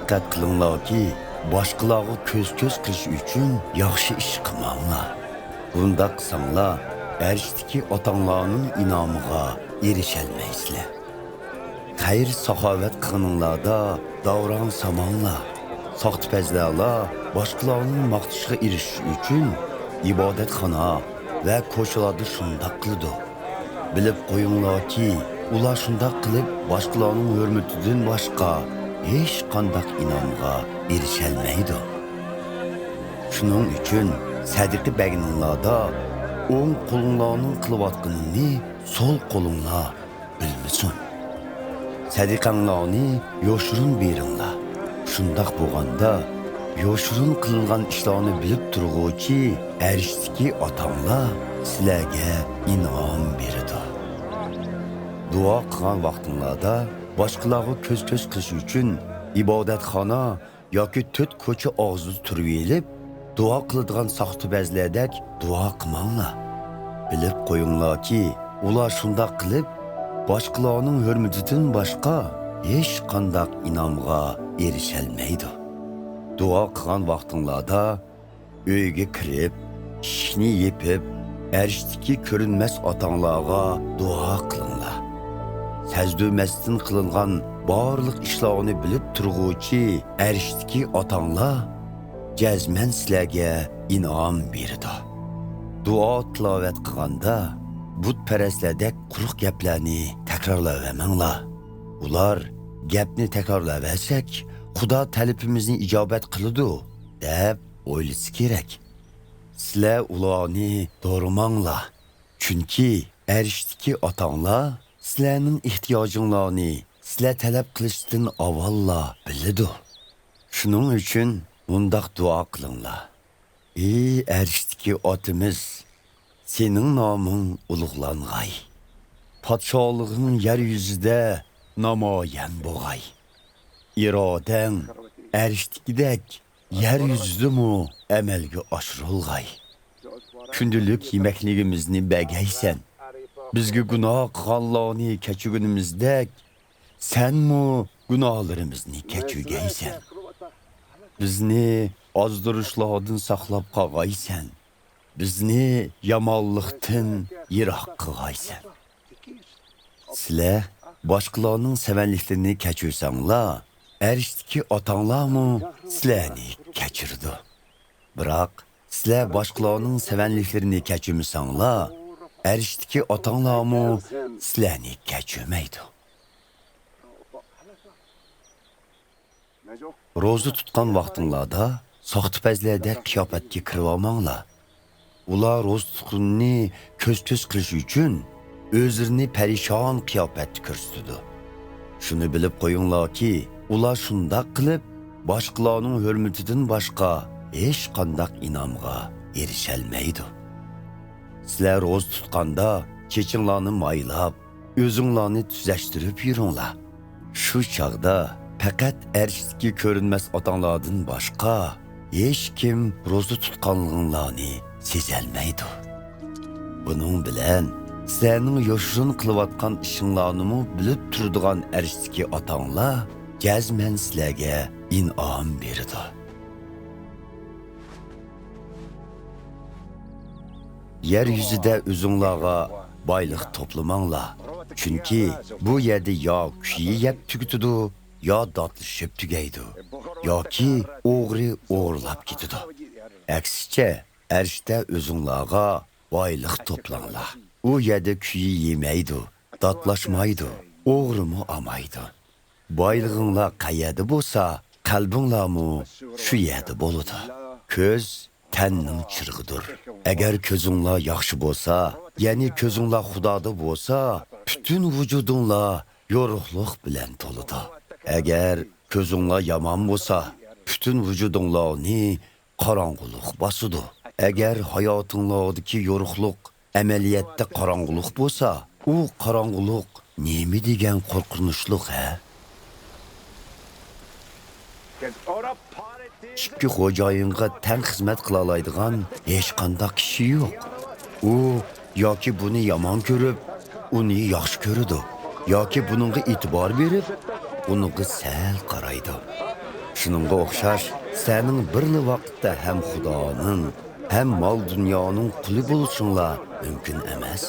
diqqat qilinglarki, boshqalarga ko'z-ko'z qilish uchun yaxshi ish qilmanglar. Bunda qilsanglar, arshdagi otanglarning inomiga erisholmaysizlar. Xayr saxovat qilinglarda davron samanglar. Soxtipazlarlar boshqalarning maqtishiga erishish uchun ibodatxona va ko'chalarda shundoq qiladi. Bilib qo'yinglarki, ular shundoq qilib boshqalarning hurmatidan boshqa hech qanday inomga erisholmaydi. Shuning uchun sadiqa berganinglarda o'ng qo'linglarning qilayotganini so'l qo'linglar bilmasin. Sadiqanglarni yoshirin beringlar. Shundoq bo'lganda yoshirin qilgan ishlarni bilib turg'uvchi arishdagi otanglar sizlarga inom beradi. Duo qilgan vaqtinglarda boshqalarga ko'z-ko'z qilish uchun ibodatxona yoki to'rt ko'cha og'zida turib elib, duo qiladigan soxtibazlardek duo qilmanglar. Bilib qo'yinglarki, ular shundoq qilib boshqalarning hurmatidan boshqa hech qanday inomga erisholmaydi. Duo qilgan vaqtinglarda uyga kirib, ishni yepib, arishdagi ko'rinmas otanglarga duo qilinglar. Sajda-mastin qilingan barliq ishlarni bilib turg'uvchi arishdagi otanglar jazman sizlarga inom beradi. Duo tilovat qilganda butparastlardek quruq gaplarni takrorlayvermanglar. Ular gapni takrorlaversak, Xudo talabimizni ijobat qiladi deb o'ylasa kerak. Sizlar ularni do'rimanglar. Chunki arishdagi otanglar sizlarning ehtiyojinglarni sizlar talab qilishdan avvalla biladi. Shuning uchun bundaq duo qilinglar. Ey arishdagi otimiz, sening noming ulug'lang'ay. Podsholig'ing yer yuzida namoyon bo'lg'ay. İrodang arishdagidek yer yuzidami amalga oshirilg'ay. Kundalik yemakligimizni bagaysan. Bizga gunoh qilganlarni kechirgunimizdek, senmi gunohlarimizni kechirgaysan. Bizni ozdirishlardan saqlab qolg'aysan. Bizni yomonlikdan yiroq qilg'aysan. Sizlar boshqalarning savanliklarini kechirsanglar, arishdagi otanglarmi sizlarni kechirdi. Biroq sizlar boshqalarning savanliklarini kechirmasanglar, arishdagi otanglarmi sizlarni kechirmaydi. Ro'za tutgan vaqtinglarda soxtipazlardek qiyofatga kirib olmanglar. Ular ro'za tutqunni ko'z-ko'z qilish uchun o'zlarini parishon qiyofatda ko'rsatadi. Shuni bilib qo'yinglarki, ular shundoq qilib boshqalarning hurmatidan boshqa hech qanday inomga erisholmaydi. Sizlar ro'za tutganda chechinglarni maylab, o'zinglarni tuzashtirib yuringlar. Shu chaqda faqat arishdagi ko'rinmas otanglardan boshqa hech kim ro'za tutganliginglarni sezolmaydi. Buning bilan sizlarning yoshirin qilayotgan ishinglarni bilib turadigan arishdagi otanglar jazman sizlarga inom beradi. Yer yuzida o'zinglarga boylik to'plamanglar. Chunki bu yerda yo kuyi yeb tugitadi, yo dotlashib tugaydi, yoki o'g'ri o'g'irlab ketadi. Aksicha, arshda o'zinglarga boylik to'planglar. U yerda kuyi yemaydi, dotlashmaydi, o'g'rimi olmaydi. Boylig'inglar qayerda bo'lsa, qalbinglarmi shu yerda bo'ladi. Ko'z tanning chirg'idir. Agar ko'zinglar yaxshi bo'lsa, ya'ni ko'zinglar Xudoda bo'lsa, butun vujudinglar yorug'lik bilan to'ladi. Agar ko'zinglar yomon bo'lsa, butun vujudinglarni qorong'ulik bosadi. Agar hayotinglardagi yorug'lik amaliyotda qorong'ulik bo'lsa, u qorong'ulik nima degan qo'rqinchlik, ha? Ikki xo'jayinga tang xizmat qila oladigan hech qanday kishi yo'q. U yoki buni yomon ko'rib, uni yaxshi ko'radi, yoki buningga e'tibor berib, uniga sal qaraydi. Shuningga o'xshash, sening birli vaqtda ham Xudoning, ham mol dunyoning quli bo'lishinglar mumkin emas.